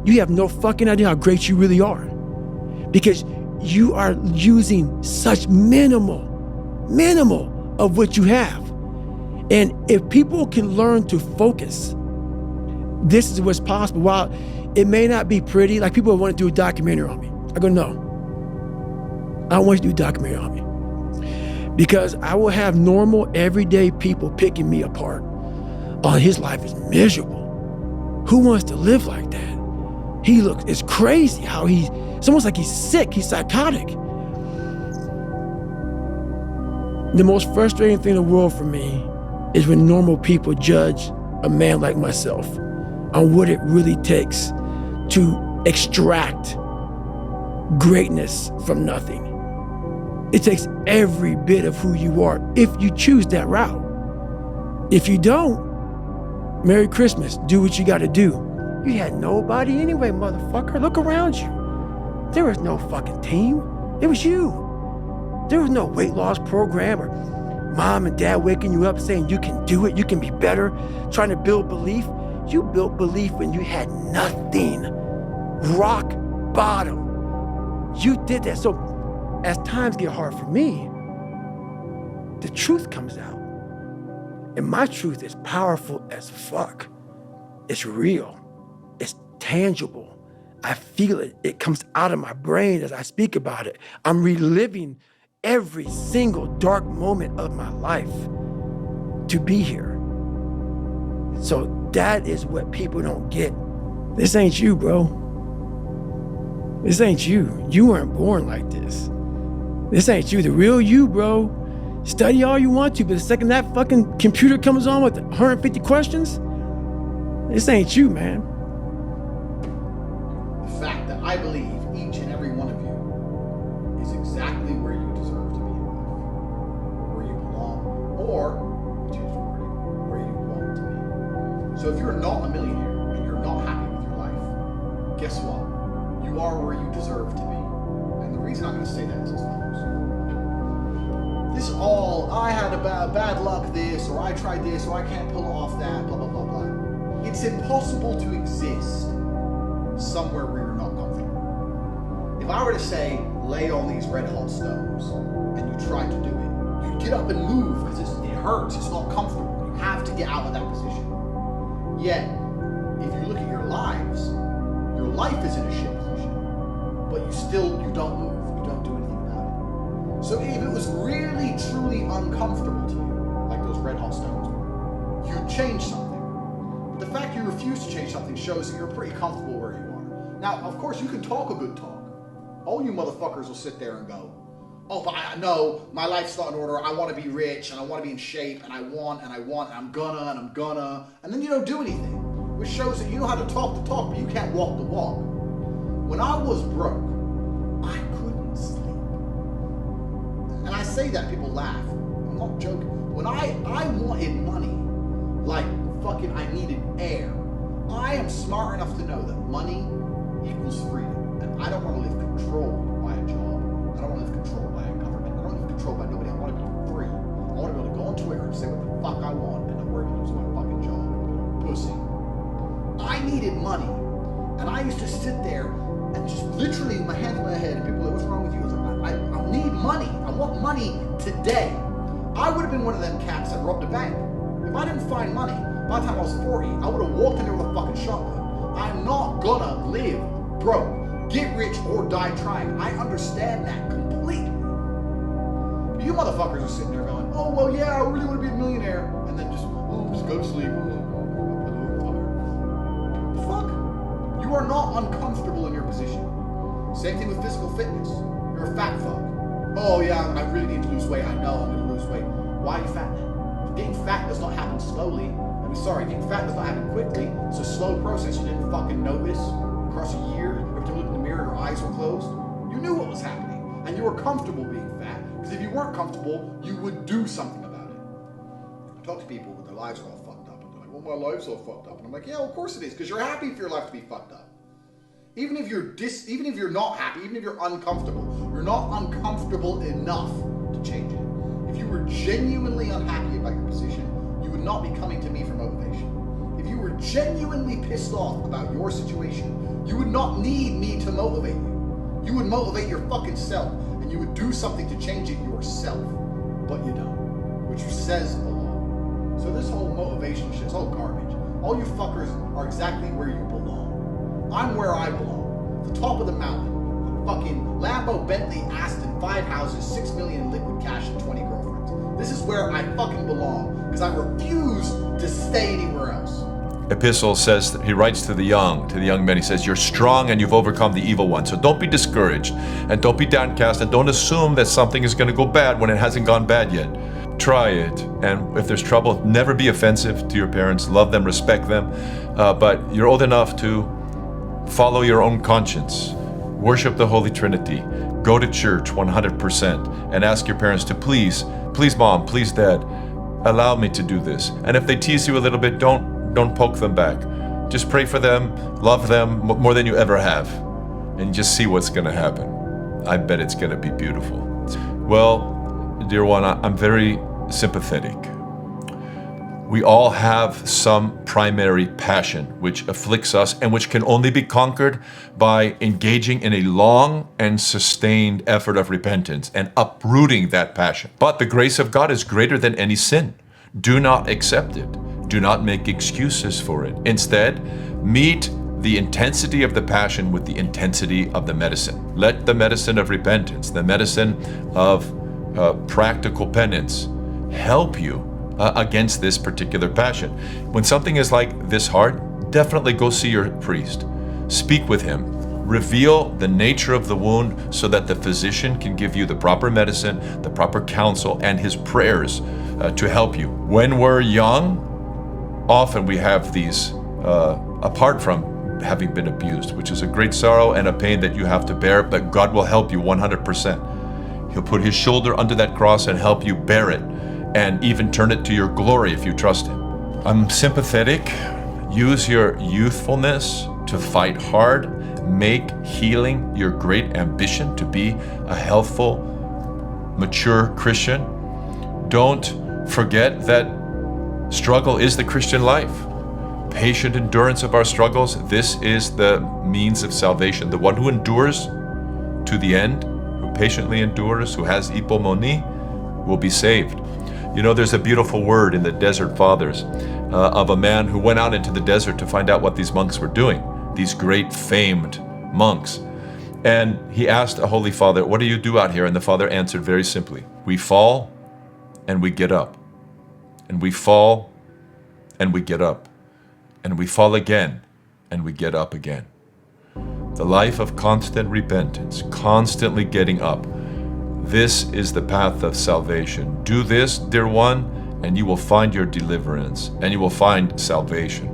you have no fucking idea how great you really are, because you are using such minimal of what you have. And if people can learn to focus, this is what's possible. While it may not be pretty, like people want to do a documentary on me. I go, no, I don't want you to do a documentary on me, because I will have normal, everyday people picking me apart. Oh, his life is miserable. Who wants to live like that? It's crazy how it's almost like he's sick, he's psychotic. The most frustrating thing in the world for me is when normal people judge a man like myself on what it really takes to extract greatness from nothing. It takes every bit of who you are if you choose that route. If you don't, Merry Christmas, do what you gotta do. You had nobody anyway, motherfucker. Look around you. There was no fucking team. It was you. There was no weight loss program or mom and dad waking you up saying you can do it, you can be better, trying to build belief. You built belief when you had nothing. Rock bottom. You did that. So as times get hard for me, the truth comes out. And my truth is powerful as fuck. It's real. It's tangible. I feel it. It comes out of my brain as I speak about it. I'm reliving every single dark moment of my life to be here. So that is what people don't get. This ain't you, bro. This ain't you. You weren't born like this. This ain't you. The real you, bro. Study all you want to, but the second that fucking computer comes on with 150 questions, this ain't you, man. The fact that I believe each and every one of you is exactly where you deserve to be in life, where you belong, or, choose wording, where you want to be. So if you're not a millionaire and you're not happy with your life, guess what? You are where you deserve to be. And the reason I'm going to say that is as follows. I had a bad luck this, or I tried this, or I can't pull off that, blah, blah, blah, blah. It's impossible to exist somewhere where you're not comfortable. If I were to say, lay on these red hot stones, and you try to do it, you get up and move because it hurts, it's not comfortable. You have to get out of that position. Yet, if you look at your lives, your life is in a shit position, but you don't move, you don't do anything about it. So if it was really, truly uncomfortable to you, like those red hot stones, you'd change something. But the fact you refuse to change something shows that you're pretty comfortable where you are. Now, of course, you can talk a good talk. All you motherfuckers will sit there and go, oh, but I know my life's not in order, I want to be rich, and I want to be in shape, and I want, and I'm gonna, and then you don't do anything, which shows that you know how to talk the talk, but you can't walk the walk. When I was broke, I couldn't sleep. And I say that, people laugh. I'm not joking. When I wanted money, like fucking I needed air, I am smart enough to know that money equals freedom. And I don't want to live controlled by a job. I don't want to live controlled by a government. I don't want to live controlled by nobody. I want to be free. I want to be able to go on Twitter and say what the fuck I want and not worry about losing my fucking job. Pussy. I needed money. And I used to sit there and just literally my hands on my head and people are like, what's wrong with you? I was like, I need money. I want money today. I would have been one of them cats that robbed a bank. If I didn't find money, by the time I was 40, I would have walked in there with a fucking shotgun. I'm not gonna live broke. Get rich or die trying. I understand that completely. But you motherfuckers are sitting there going, oh, well, yeah, I really want to be a millionaire. And then just go to sleep. Fuck. You are not uncomfortable in your position. Same thing with physical fitness. You're a fat fuck. Oh, yeah, I really need to lose weight. I know I'm going to lose weight. Why are you fat then? Getting fat does not happen slowly. Getting fat does not happen quickly. It's a slow process. You didn't fucking notice across a year. Every time you looked in the mirror, your eyes were closed. You knew what was happening. And you were comfortable being fat. Because if you weren't comfortable, you would do something about it. I talk to people when their lives are all fucked up. And they're like, well, my life's all fucked up. And I'm like, yeah, well, of course it is. Because you're happy for your life to be fucked up. Even if you're not happy, even if you're uncomfortable, you're not uncomfortable enough to change it. If you were genuinely unhappy about your position, you would not be coming to me for motivation. If you were genuinely pissed off about your situation, you would not need me to motivate you. You would motivate your fucking self, and you would do something to change it yourself. But you don't, which says a lot. So this whole motivation shit, it's all garbage. All you fuckers are exactly where you belong. I'm where I belong. The top of the mountain. Fucking Lambo, Bentley, Aston, 5 houses, 6 million in liquid cash, and 20 girlfriends. This is where I fucking belong, because I refuse to stay anywhere else. Epistle says, he writes to the young men, he says, you're strong and you've overcome the evil one. So don't be discouraged and don't be downcast and don't assume that something is going to go bad when it hasn't gone bad yet. Try it, and if there's trouble, never be offensive to your parents. Love them, respect them, but you're old enough to follow your own conscience. Worship the Holy Trinity. Go to church 100% and ask your parents to please mom, please dad, allow me to do this. And if they tease you a little bit, don't poke them back. Just pray for them, love them more than you ever have, and just see what's going to happen. I bet it's going to be beautiful. Well, dear one, I'm very sympathetic. We all have some primary passion which afflicts us and which can only be conquered by engaging in a long and sustained effort of repentance and uprooting that passion. But the grace of God is greater than any sin. Do not accept it. Do not make excuses for it. Instead, meet the intensity of the passion with the intensity of the medicine. Let the medicine of repentance, the medicine of practical penance, help you against this particular passion. When something is like this hard, definitely go see your priest. Speak with him. Reveal the nature of the wound so that the physician can give you the proper medicine, the proper counsel, and his prayers to help you. When we're young, often we have these, apart from having been abused, which is a great sorrow and a pain that you have to bear, but God will help you 100%. He'll put his shoulder under that cross and help you bear it, and even turn it to your glory if you trust him. I'm sympathetic. Use your youthfulness to fight hard. Make healing your great ambition to be a healthful, mature Christian. Don't forget that struggle is the Christian life. Patient endurance of our struggles, this is the means of salvation. The one who endures to the end, who patiently endures, who has hypomone, will be saved. You know, there's a beautiful word in the Desert Fathers of a man who went out into the desert to find out what these monks were doing, these great famed monks. And he asked a Holy Father, what do you do out here? And the Father answered very simply, we fall and we get up. And we fall and we get up. And we fall again and we get up again. The life of constant repentance, constantly getting up. This is the path of salvation. Do this, dear one, and you will find your deliverance, and you will find salvation.